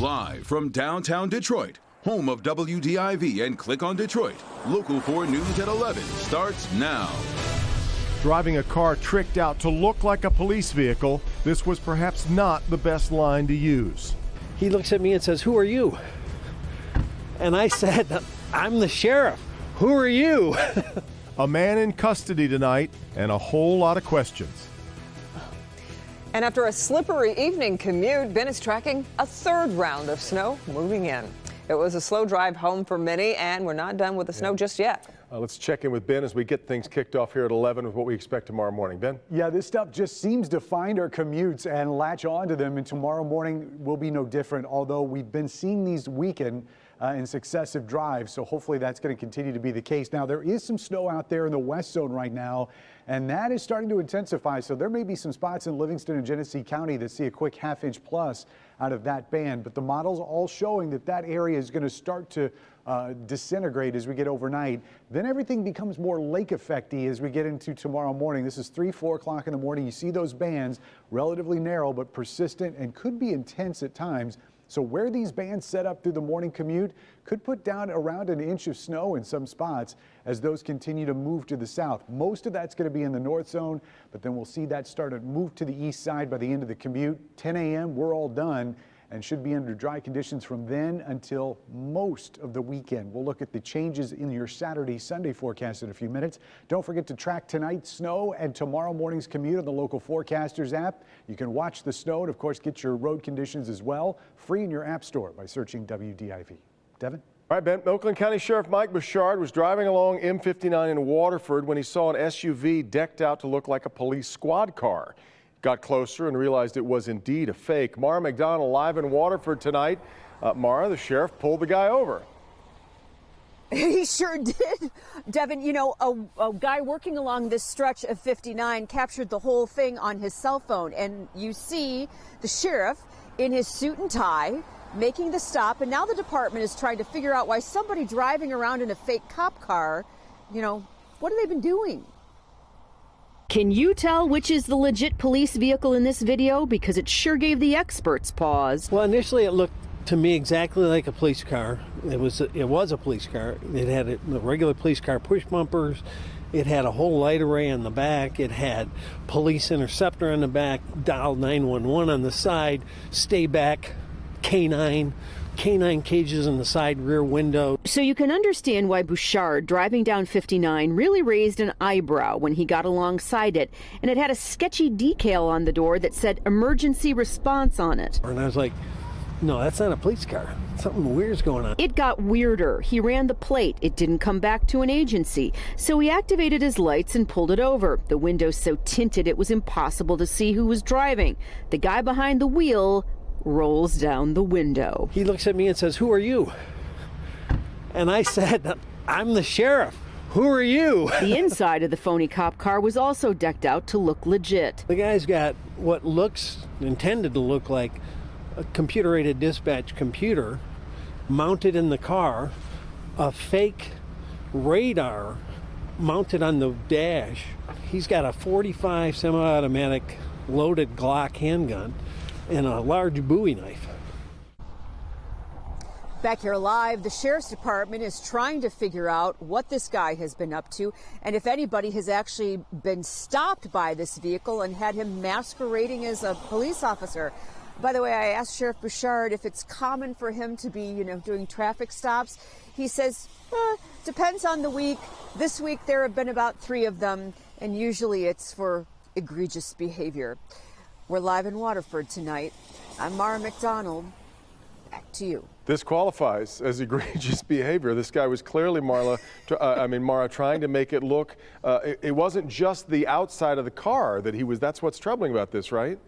Live from downtown Detroit, home of WDIV and Click on Detroit, Local 4 News at 11 starts now. Driving a car tricked out to look like a police vehicle, this was perhaps not the best line to use. He looks at me and says, "Who are you?" And I said, "I'm the sheriff. Who are you?" A man in custody tonight and a whole lot of questions. And after a slippery evening commute, Ben is tracking a third round of snow moving in. It was a slow drive home for many, and we're not done with the snow just yet. Let's check in with Ben as we get things kicked off here at 11 with what we expect tomorrow morning. Ben? Yeah, this stuff just seems to find our commutes and latch onto them, and tomorrow morning will be no different, although we've been seeing these weaken in successive drives, so hopefully that's going to continue to be the case. Now, there is some snow out there in the west zone right now, and that is starting to intensify, so there may be some spots in Livingston and Genesee County that see a quick half-inch plus out of that band, but the models all showing that that area is going to start to disintegrate as we get overnight. Then everything becomes more lake effecty as we get into tomorrow morning. This is 3-4 o'clock in the morning. You see those bands, relatively narrow but persistent and could be intense at times. So where these bands set up through the morning commute could put down around an inch of snow in some spots as those continue to move to the south. Most of that's going to be in the north zone, but then we'll see that start to move to the east side by the end of the commute. 10 a.m. we're all done and should be under dry conditions from then until most of the weekend. We'll look at the changes in your Saturday, Sunday forecast in a few minutes. Don't forget to track tonight's snow and tomorrow morning's commute on the Local Forecasters app. You can watch the snow and, of course, get your road conditions as well, free in your app store by searching WDIV. Devin? All right, Ben. Oakland County Sheriff Mike Bouchard was driving along M59 in Waterford when he saw an SUV decked out to look like a police squad car. Got closer and realized it was indeed a fake. Mara McDonald live in Waterford tonight. Mara, the sheriff pulled the guy over. He sure did. Devin, you know, a guy working along this stretch of 59 captured the whole thing on his cell phone. And you see the sheriff in his suit and tie making the stop. And now the department is trying to figure out why somebody driving around in a fake cop car, you know, what have they been doing? Can you tell which is the legit police vehicle in this video? Because it sure gave the experts pause. Well, initially it looked to me exactly like a police car. It was a police car. It had the regular police car push bumpers. It had a whole light array on the back. It had police interceptor on the back, dial 911 on the side, stay back, canine cages in the side rear window. So you can understand why Bouchard, driving down 59, really raised an eyebrow when he got alongside it. And it had a sketchy decal on the door that said emergency response on it. And I was like, no, that's not a police car. Something weird's going on. It got weirder. He ran the plate. It didn't come back to an agency. So he activated his lights and pulled it over. The windows so tinted it was impossible to see who was driving. The guy behind the wheel rolls down the window. He looks at me and says, "Who are you?" And I said, "I'm the sheriff. Who are you?" The inside of the phony cop car was also decked out to look legit. The guy's got what looks intended to look like a computer-aided dispatch computer mounted in the car, a fake radar mounted on the dash. He's got a .45 semi-automatic loaded Glock handgun and a large Bowie knife. Back here live, the sheriff's department is trying to figure out what this guy has been up to and if anybody has actually been stopped by this vehicle and had him masquerading as a police officer. By the way, I asked Sheriff Bouchard if it's common for him to be, you know, doing traffic stops. He says, depends on the week. This week there have been about 3 of them, and usually it's for egregious behavior. We're live in Waterford tonight. I'm Mara McDonald. Back to you. This qualifies as egregious behavior. This guy was clearly, Mara, trying to make it look, it wasn't just the outside of the car that he was, that's what's troubling about this, right?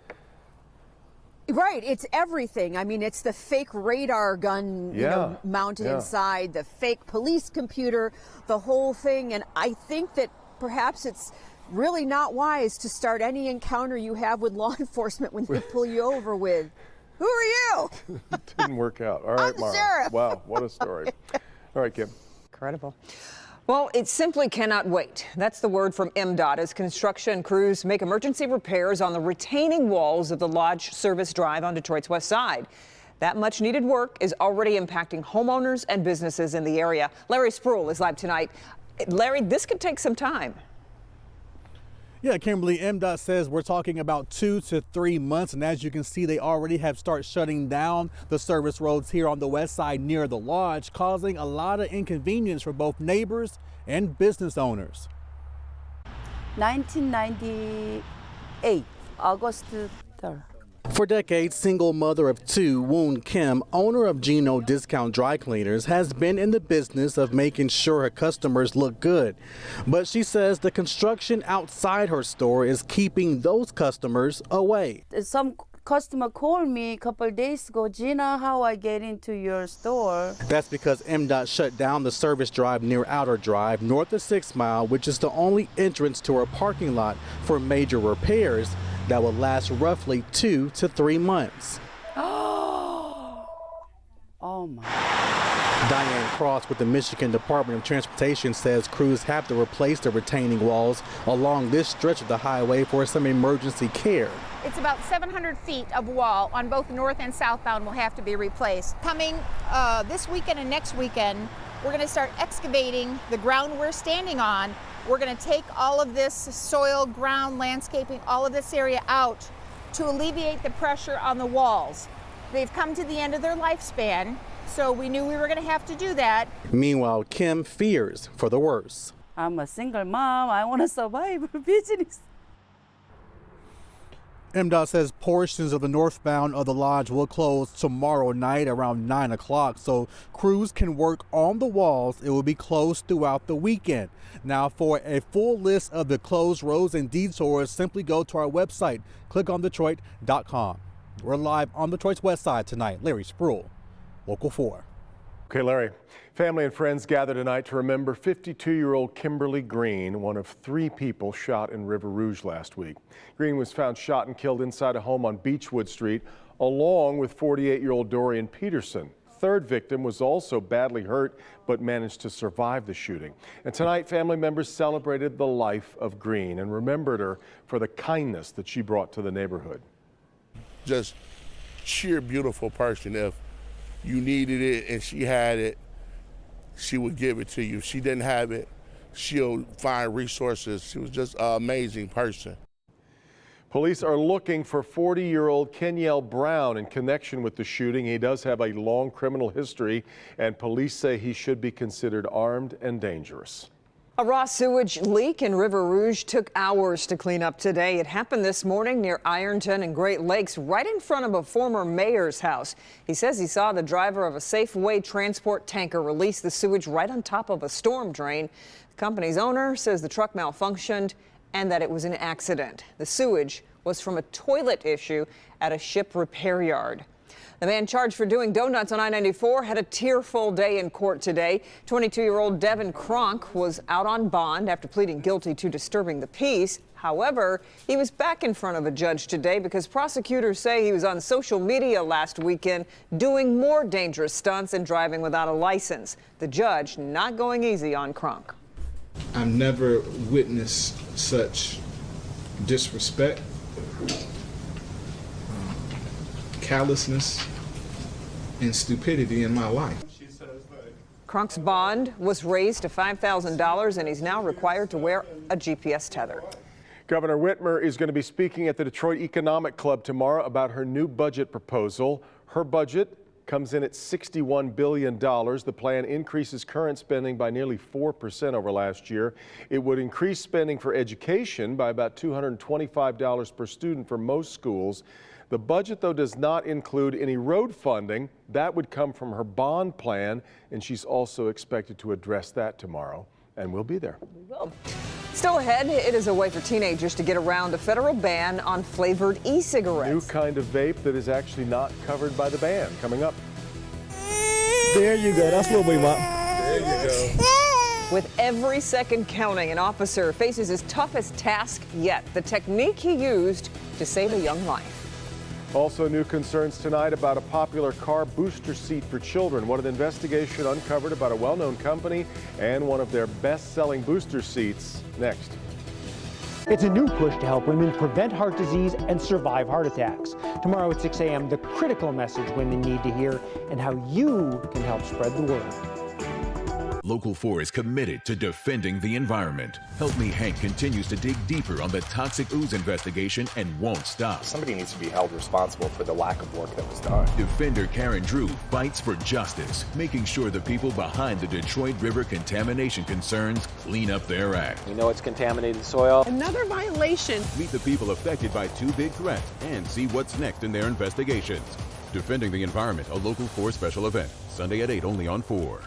Right, it's everything. I mean, it's the fake radar gun, you know, mounted inside, the fake police computer, the whole thing. And I think that perhaps it's really not wise to start any encounter you have with law enforcement when they pull you over with, "Who are you?" It didn't work out. All right, I'm Mara. sheriff. Wow, what a story. All right, Kim. Incredible. Well, it simply cannot wait. That's the word from MDOT as construction crews make emergency repairs on the retaining walls of the Lodge Service Drive on Detroit's west side. That much needed work is already impacting homeowners and businesses in the area. Larry Spruill is live tonight. Larry, this could take some time. Yeah, Kimberly, MDOT says we're talking about 2 to 3 months, and as you can see, they already have started shutting down the service roads here on the west side near the lodge, causing a lot of inconvenience for both neighbors and business owners. 1998, August 3rd. For decades, single mother of two, Woon Kim, owner of Gino Discount Dry Cleaners, has been in the business of making sure her customers look good. But she says the construction outside her store is keeping those customers away. Some customer called me a couple of days ago, Gina, how I get into your store? That's because MDOT shut down the service drive near Outer Drive, north of 6 Mile, which is the only entrance to her parking lot for major repairs that will last roughly 2 to 3 months. Oh my. Diane Cross with the Michigan Department of Transportation says crews have to replace the retaining walls along this stretch of the highway for some emergency care. It's about 700 feet of wall on both north and southbound will have to be replaced. Coming this weekend and next weekend, we're going to start excavating the ground we're standing on. We're going to take all of this soil, ground, landscaping, all of this area out to alleviate the pressure on the walls. They've come to the end of their lifespan, so we knew we were going to have to do that. Meanwhile, Kim fears for the worst. I'm a single mom. I want to survive business. MDOT says portions of the northbound of the lodge will close tomorrow night around 9 o'clock, so crews can work on the walls. It will be closed throughout the weekend. Now, for a full list of the closed roads and detours, simply go to our website, clickondetroit.com. We're live on Detroit's west side tonight. Larry Spruill, Local 4. Okay, Larry. Family and friends gather tonight to remember 52-year-old Kimberly Green, one of 3 people shot in River Rouge last week. Green was found shot and killed inside a home on Beechwood Street, along with 48-year-old Dorian Peterson. Third victim was also badly hurt, but managed to survive the shooting. And tonight, family members celebrated the life of Green and remembered her for the kindness that she brought to the neighborhood. Just sheer beautiful person. If you needed it and she had it, she would give it to you. If she didn't have it, she'll find resources. She was just an amazing person. Police are looking for 40-year-old Kenyell Brown in connection with the shooting. He does have a long criminal history, and police say he should be considered armed and dangerous. A raw sewage leak in River Rouge took hours to clean up today. It happened this morning near Ironton and Great Lakes, right in front of a former mayor's house. He says he saw the driver of a Safeway transport tanker release the sewage right on top of a storm drain. The company's owner says the truck malfunctioned and that it was an accident. The sewage was from a toilet issue at a ship repair yard. The man charged for doing donuts on I-94 had a tearful day in court today. 22-year-old Devin Kronk was out on bond after pleading guilty to disturbing the peace. However, he was back in front of a judge today because prosecutors say he was on social media last weekend doing more dangerous stunts and driving without a license. The judge not going easy on Kronk. I've never witnessed such disrespect, callousness, and stupidity in my life. Kronk's bond was raised to $5,000 and he's now required to wear a GPS tether. Governor Whitmer is going to be speaking at the Detroit Economic Club tomorrow about her new budget proposal. Her budget comes in at $61 billion. The plan increases current spending by nearly 4% over last year. It would increase spending for education by about $225 per student for most schools. The budget, though, does not include any road funding. That would come from her bond plan, and she's also expected to address that tomorrow, and we'll be there. We will. Still ahead, it is a way for teenagers to get around a federal ban on flavored e-cigarettes. New kind of vape that is actually not covered by the ban. Coming up. There you go. That's Little Boy Mop. There you go. With every second counting, an officer faces his toughest task yet, the technique he used to save a young life. Also, new concerns tonight about a popular car booster seat for children. What an investigation uncovered about a well-known company and one of their best-selling booster seats. Next. It's a new push to help women prevent heart disease and survive heart attacks. Tomorrow at 6 a.m., the critical message women need to hear and how you can help spread the word. Local 4 is committed to defending the environment. Help Me Hank continues to dig deeper on the toxic ooze investigation and won't stop. Somebody needs to be held responsible for the lack of work that was done. Defender Karen Drew fights for justice, making sure the people behind the Detroit River contamination concerns clean up their act. We know it's contaminated soil. Another violation. Meet the people affected by two big threats and see what's next in their investigations. Defending the Environment, a Local 4 special event. Sunday at 8 only on 4.